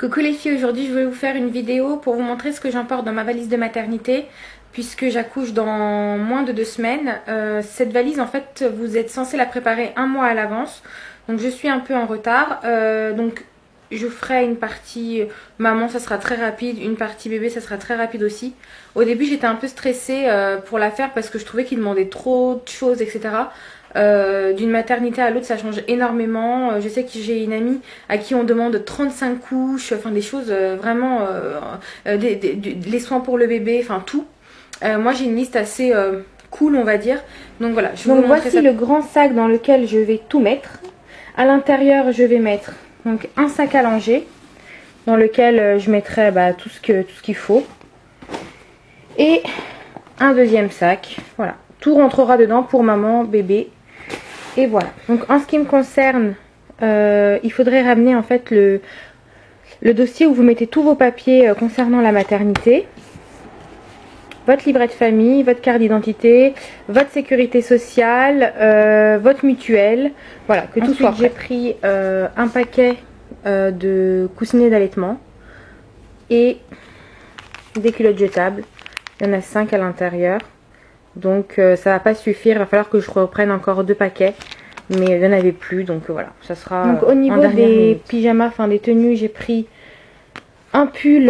Coucou les filles, aujourd'hui je vais vous faire une vidéo pour vous montrer ce que j'emporte dans ma valise de maternité puisque j'accouche dans moins de 2 semaines. Cette valise en fait vous êtes censé la préparer un mois à l'avance, donc je suis un peu en retard. Donc je ferai une partie maman, ça sera très rapide, une partie bébé, ça sera très rapide aussi. Au début j'étais un peu stressée pour la faire parce que je trouvais qu'il demandait trop de choses, etc. D'une maternité à l'autre ça change énormément. Je sais que j'ai une amie à qui on demande 35 couches, enfin des choses vraiment, les soins pour le bébé, enfin tout. Moi j'ai une liste assez cool on va dire. Donc voilà, je vais vous montrer ça. Voici le grand sac dans lequel je vais tout mettre. À l'intérieur je vais mettre donc un sac à langer dans lequel je mettrai tout ce qu'il faut. Et un deuxième sac, voilà. Tout rentrera dedans pour maman, bébé. Et voilà. Donc en ce qui me concerne, il faudrait ramener en fait le dossier où vous mettez tous vos papiers concernant la maternité. Votre livret de famille, votre carte d'identité, votre sécurité sociale, votre mutuelle. Voilà, que tout soit prêt. J'ai pris un paquet de coussinets d'allaitement et des culottes jetables. Il y en a 5 à l'intérieur. Donc ça va pas suffire, il va falloir que je reprenne encore 2 paquets. Mais il n'y en avait plus, donc voilà, ça sera. Donc au niveau des pyjamas, enfin des tenues, j'ai pris un pull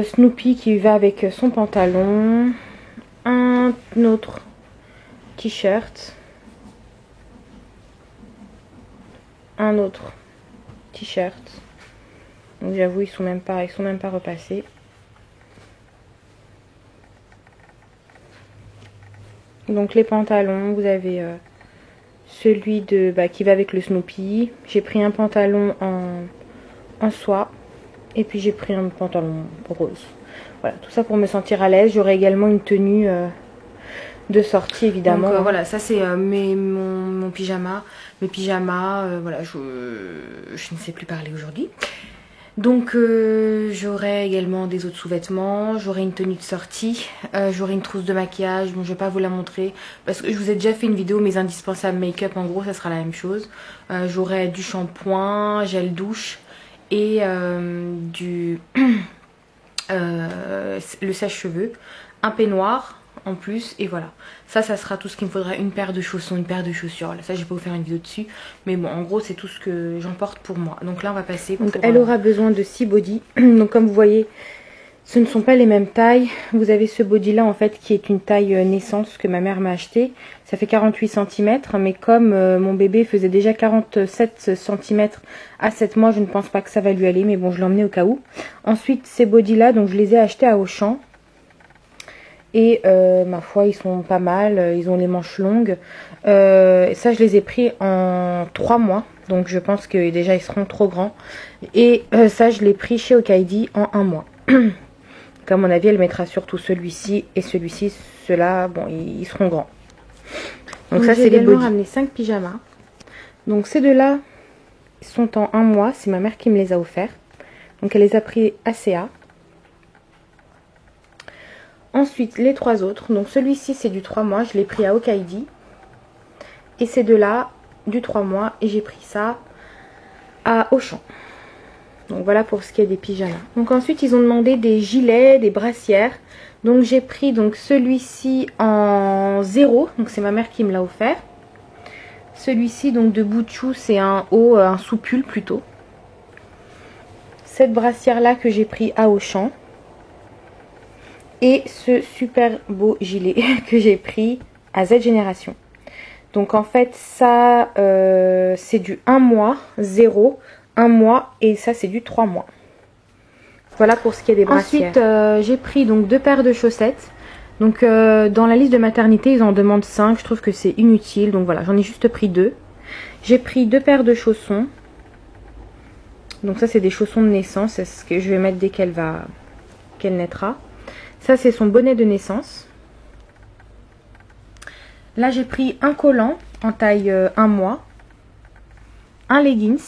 Snoopy qui va avec son pantalon, un autre t-shirt, un autre t-shirt. Donc j'avoue, ils sont même pas repassés. Donc les pantalons, vous avez celui de qui va avec le Snoopy. J'ai pris un pantalon en soie. Et puis j'ai pris un pantalon rose. Voilà, tout ça pour me sentir à l'aise. J'aurai également une tenue de sortie évidemment. Donc voilà, ça c'est mon pyjama. Mes pyjamas, voilà, je ne sais plus parler aujourd'hui. Donc j'aurai également des autres sous-vêtements, j'aurai une tenue de sortie, j'aurai une trousse de maquillage. Bon, je vais pas vous la montrer parce que je vous ai déjà fait une vidéo mes indispensables make-up, en gros ça sera la même chose. J'aurai du shampoing, gel douche et le sèche-cheveux, un peignoir en plus, et voilà. Ça sera tout ce qu'il me faudra, une paire de chaussons, une paire de chaussures. Là, ça je vais pas vous faire une vidéo dessus, mais bon en gros c'est tout ce que j'emporte pour moi. Donc là on va passer pour, donc elle aura besoin de 6 bodys. Donc comme vous voyez, ce ne sont pas les mêmes tailles. Vous avez ce body là en fait qui est une taille naissance que ma mère m'a acheté. Ça fait 48 cm, mais comme mon bébé faisait déjà 47 cm à 7 mois, je ne pense pas que ça va lui aller, mais bon je l'ai emmené au cas où. Ensuite ces body là, donc je les ai achetés à Auchan. Et ma foi ils sont pas mal, ils ont les manches longues. Ça je les ai pris en 3 mois, donc je pense que déjà ils seront trop grands. Et ça je l'ai pris chez Okaidi en 1 mois. À mon avis elle mettra surtout celui-ci et celui-ci, ceux-là bon ils seront grands. Donc ça c'est les bodys. J'ai ramené 5 pyjamas. Donc ces deux-là sont en 1 mois, c'est ma mère qui me les a offerts. Donc elle les a pris à CA. Ensuite, les 3 autres. Donc celui-ci, c'est du 3 mois. Je l'ai pris à Okaidi. Et ces deux-là, du 3 mois. Et j'ai pris ça à Auchan. Donc voilà pour ce qui est des pyjamas. Donc ensuite, ils ont demandé des gilets, des brassières. Donc j'ai pris donc celui-ci en 0. Donc c'est ma mère qui me l'a offert. Celui-ci, donc de Bouchou, c'est un haut, un sous-pull plutôt. Cette brassière-là que j'ai pris à Auchan. Et ce super beau gilet que j'ai pris à Z Génération. Donc en fait ça c'est du 1 mois, 0, 1 mois et ça c'est du 3 mois. Voilà pour ce qui est des brassières. Ensuite j'ai pris donc 2 paires de chaussettes. Donc dans la liste de maternité ils en demandent 5, je trouve que c'est inutile. Donc voilà, j'en ai juste pris 2. J'ai pris 2 paires de chaussons. Donc ça c'est des chaussons de naissance, c'est ce que je vais mettre dès qu'elle naîtra. Ça c'est son bonnet de naissance. Là j'ai pris un collant en taille 1 mois. Un leggings,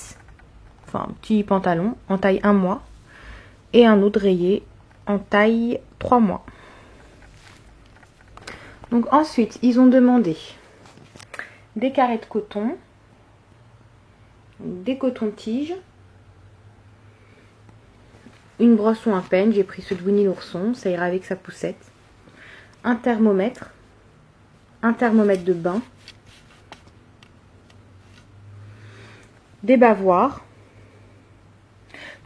enfin un petit pantalon en taille 1 mois. Et un autre rayé en taille 3 mois. Donc ensuite ils ont demandé des carrés de coton. Des cotons-tiges. une brosse ou un peigne. J'ai pris ceux de Winnie l'ourson, ça ira avec sa poussette. Un thermomètre de bain. Des bavoirs.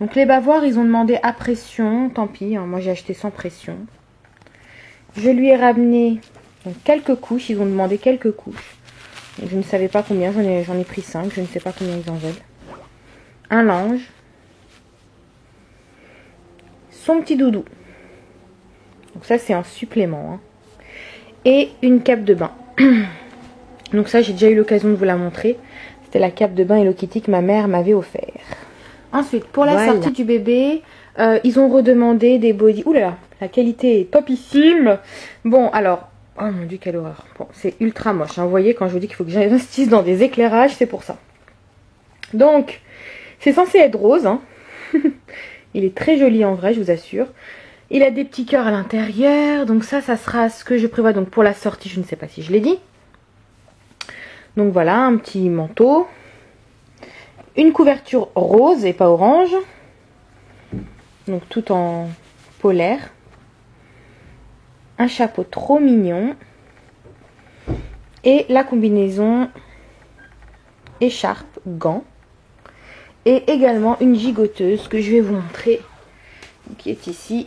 Donc les bavoirs, ils ont demandé à pression, tant pis, hein, moi j'ai acheté sans pression. Je lui ai ramené donc, quelques couches, ils ont demandé quelques couches. Donc, je ne savais pas combien, j'en ai pris 5, je ne sais pas combien ils en veulent. Un linge. Son petit doudou. Donc ça c'est un supplément. Hein. Et une cape de bain. Donc ça j'ai déjà eu l'occasion de vous la montrer. C'était la cape de bain Hello Kitty que ma mère m'avait offert. Ensuite, pour la sortie du bébé, ils ont redemandé des body. Ouh là là, la qualité est topissime. Bon, alors, oh mon dieu, quelle horreur. Bon, c'est ultra moche. Hein. Vous voyez, quand je vous dis qu'il faut que j'investisse dans des éclairages, c'est pour ça. Donc, c'est censé être rose. Hein. Il est très joli en vrai, je vous assure. Il a des petits cœurs à l'intérieur. Donc ça sera ce que je prévois donc pour la sortie. Je ne sais pas si je l'ai dit. Donc voilà, un petit manteau. Une couverture rose et pas orange. Donc tout en polaire. Un chapeau trop mignon. Et la combinaison écharpe, gants. Et également une gigoteuse que je vais vous montrer. Qui est ici.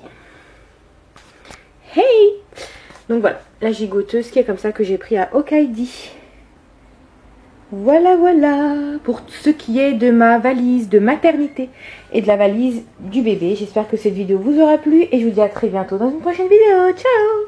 Hey! Donc voilà, la gigoteuse qui est comme ça que j'ai pris à Okaidi. Voilà, voilà, pour ce qui est de ma valise de maternité et de la valise du bébé. J'espère que cette vidéo vous aura plu et je vous dis à très bientôt dans une prochaine vidéo. Ciao!